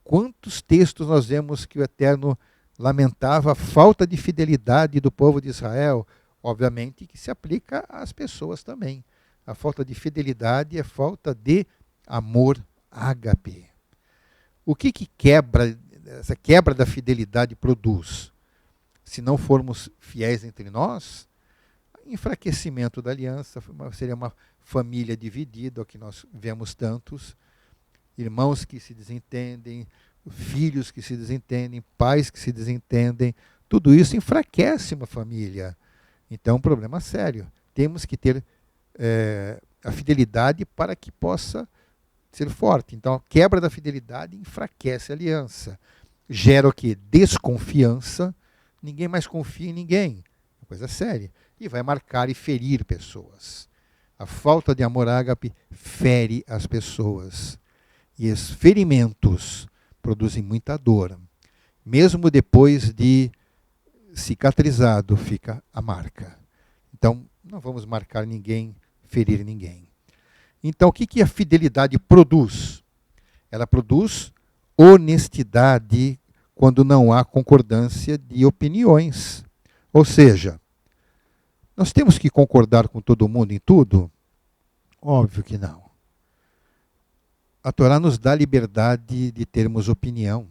Quantos textos nós vemos que o Eterno lamentava a falta de fidelidade do povo de Israel? Obviamente que se aplica às pessoas também. A falta de fidelidade é falta de amor ágape. O que essa quebra da fidelidade produz? Se não formos fiéis entre nós, enfraquecimento da aliança, seria uma família dividida, o que nós vemos tantos, irmãos que se desentendem, filhos que se desentendem, pais que se desentendem, tudo isso enfraquece uma família. Então é um problema sério. Temos que ter a fidelidade para que possa ser forte. Então a quebra da fidelidade enfraquece a aliança. Gera o quê? Desconfiança. Ninguém mais confia em ninguém. Uma coisa séria. E vai marcar e ferir pessoas. A falta de amor ágape fere as pessoas. E os ferimentos produzem muita dor. Mesmo depois de cicatrizado, fica a marca. Então, não vamos marcar ninguém, ferir ninguém. Então, o que a fidelidade produz? Ela produz honestidade quando não há concordância de opiniões. Ou seja, nós temos que concordar com todo mundo em tudo? Óbvio que não. A Torá nos dá liberdade de termos opinião.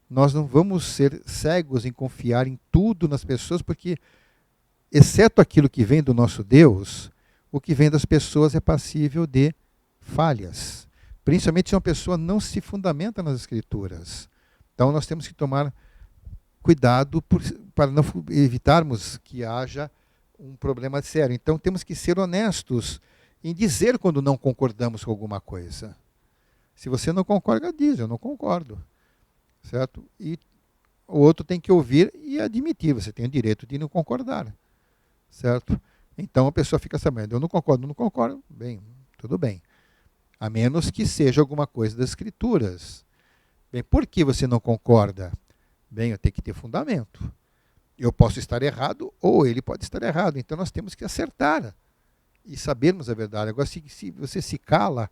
Nós não vamos ser cegos em confiar em tudo nas pessoas, porque, exceto aquilo que vem do nosso Deus, o que vem das pessoas é passível de falhas. Principalmente se uma pessoa não se fundamenta nas Escrituras. Então nós temos que tomar cuidado para não evitarmos que haja um problema sério. Então temos que ser honestos em dizer quando não concordamos com alguma coisa. Se você não concorda, diz, eu não concordo. Certo? E o outro tem que ouvir e admitir, você tem o direito de não concordar. Certo? Então a pessoa fica sabendo, eu não concordo, bem, tudo bem. A menos que seja alguma coisa das Escrituras. Bem, por que você não concorda? Bem, eu tenho que ter fundamento. Eu posso estar errado ou ele pode estar errado. Então nós temos que acertar e sabermos a verdade. Agora, se você se cala,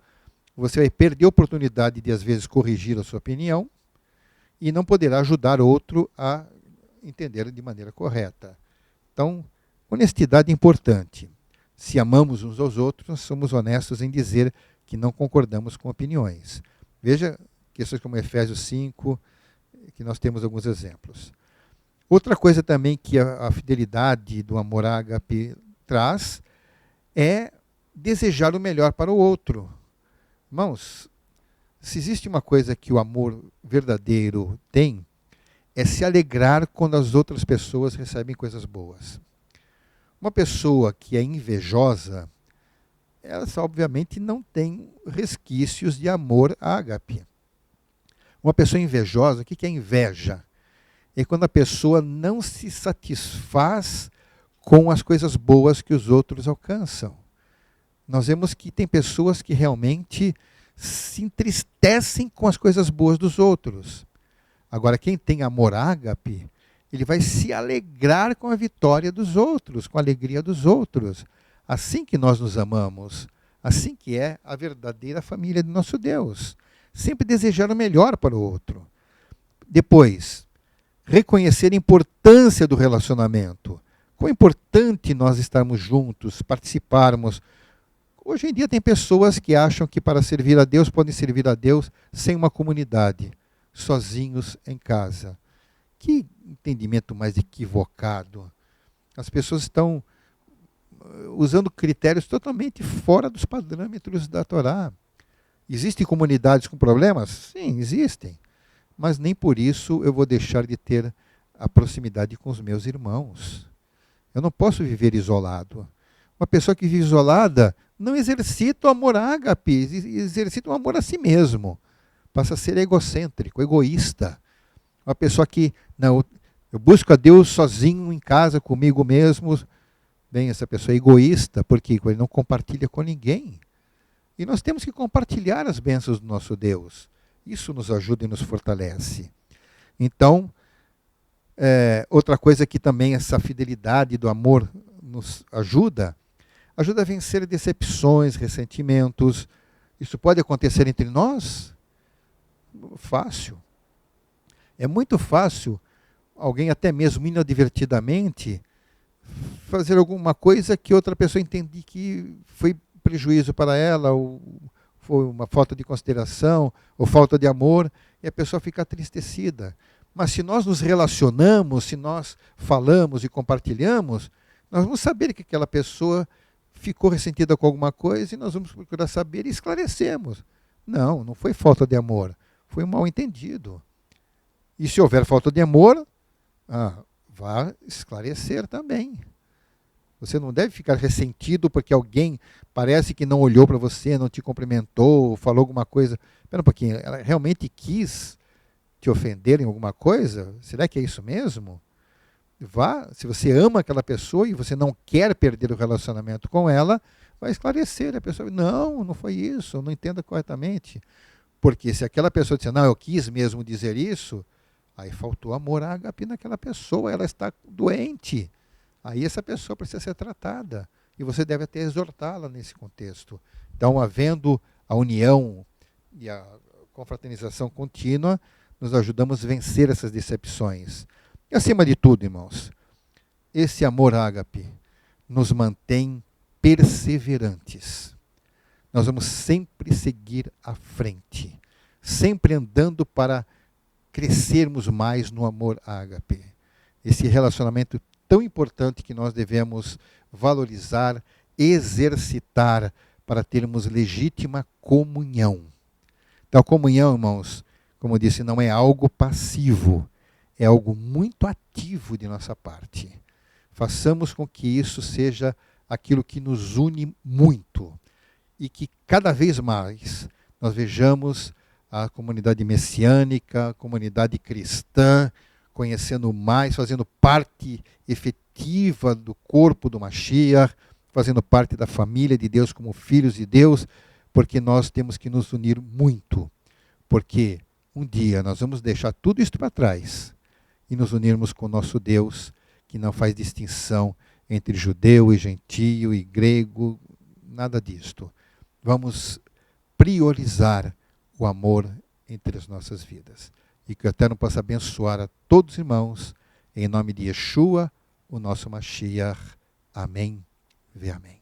você vai perder a oportunidade de, às vezes, corrigir a sua opinião e não poderá ajudar outro a entender de maneira correta. Então, honestidade é importante. Se amamos uns aos outros, nós somos honestos em dizer que não concordamos com opiniões. Veja questões como Efésios 5, que nós temos alguns exemplos. Outra coisa também que a fidelidade do amor ágape traz é desejar o melhor para o outro. Irmãos, se existe uma coisa que o amor verdadeiro tem, é se alegrar quando as outras pessoas recebem coisas boas. Uma pessoa que é invejosa, ela obviamente não tem resquícios de amor ágape. Uma pessoa invejosa, o que é inveja? É quando a pessoa não se satisfaz com as coisas boas que os outros alcançam. Nós vemos que tem pessoas que realmente se entristecem com as coisas boas dos outros. Agora, quem tem amor ágape, ele vai se alegrar com a vitória dos outros, com a alegria dos outros. Assim que nós nos amamos, assim que é a verdadeira família do nosso Deus. Sempre desejar o melhor para o outro. Depois, reconhecer a importância do relacionamento. Quão é importante nós estarmos juntos, participarmos. Hoje em dia tem pessoas que acham que para servir a Deus, podem servir a Deus sem uma comunidade, sozinhos em casa. Que entendimento mais equivocado. As pessoas estão usando critérios totalmente fora dos parâmetros da Torá. Existem comunidades com problemas? Sim, existem. Mas nem por isso eu vou deixar de ter a proximidade com os meus irmãos. Eu não posso viver isolado. Uma pessoa que vive isolada não exercita o amor ágape, exercita o amor a si mesmo. Passa a ser egocêntrico, egoísta. Uma pessoa que, não, eu busco a Deus sozinho em casa, comigo mesmo. Bem, essa pessoa é egoísta, porque ele não compartilha com ninguém. E nós temos que compartilhar as bênçãos do nosso Deus. Isso nos ajuda e nos fortalece. Então, outra coisa que também essa fidelidade do amor nos ajuda a vencer decepções, ressentimentos. Isso pode acontecer entre nós? Fácil. É muito fácil alguém, até mesmo inadvertidamente, fazer alguma coisa que outra pessoa entende que foi prejuízo para ela, ou foi uma falta de consideração, ou falta de amor, e a pessoa fica entristecida. Mas se nós nos relacionamos, se nós falamos e compartilhamos, nós vamos saber que aquela pessoa ficou ressentida com alguma coisa e nós vamos procurar saber e esclarecemos. Não, não foi falta de amor, foi um mal-entendido. E se houver falta de amor, vá esclarecer também. Você não deve ficar ressentido porque alguém parece que não olhou para você, não te cumprimentou, falou alguma coisa. Espera um pouquinho, ela realmente quis te ofender em alguma coisa? Será que é isso mesmo? Vá, se você ama aquela pessoa e você não quer perder o relacionamento com ela, vai esclarecer. A pessoa, não foi isso, eu não entendo corretamente. Porque se aquela pessoa disser, não, eu quis mesmo dizer isso, aí faltou amor ágape naquela pessoa, ela está doente. Aí essa pessoa precisa ser tratada. E você deve até exortá-la nesse contexto. Então, havendo a união e a confraternização contínua, nos ajudamos a vencer essas decepções. E, acima de tudo, irmãos, esse amor ágape nos mantém perseverantes. Nós vamos sempre seguir à frente, sempre andando para crescermos mais no amor ágape. Esse relacionamento tão importante que nós devemos valorizar, exercitar para termos legítima comunhão. Então, a comunhão, irmãos, como eu disse, não é algo passivo, é algo muito ativo de nossa parte. Façamos com que isso seja aquilo que nos une muito e que cada vez mais nós vejamos a comunidade messiânica, a comunidade cristã, conhecendo mais, fazendo parte efetiva do corpo do Mashiach, fazendo parte da família de Deus como filhos de Deus, porque nós temos que nos unir muito, porque um dia nós vamos deixar tudo isso para trás e nos unirmos com o nosso Deus, que não faz distinção entre judeu e gentio e grego, nada disto. Vamos priorizar o amor entre as nossas vidas. E que o Eterno possa abençoar a todos os irmãos, em nome de Yeshua, o nosso Mashiach. Amém. Amém.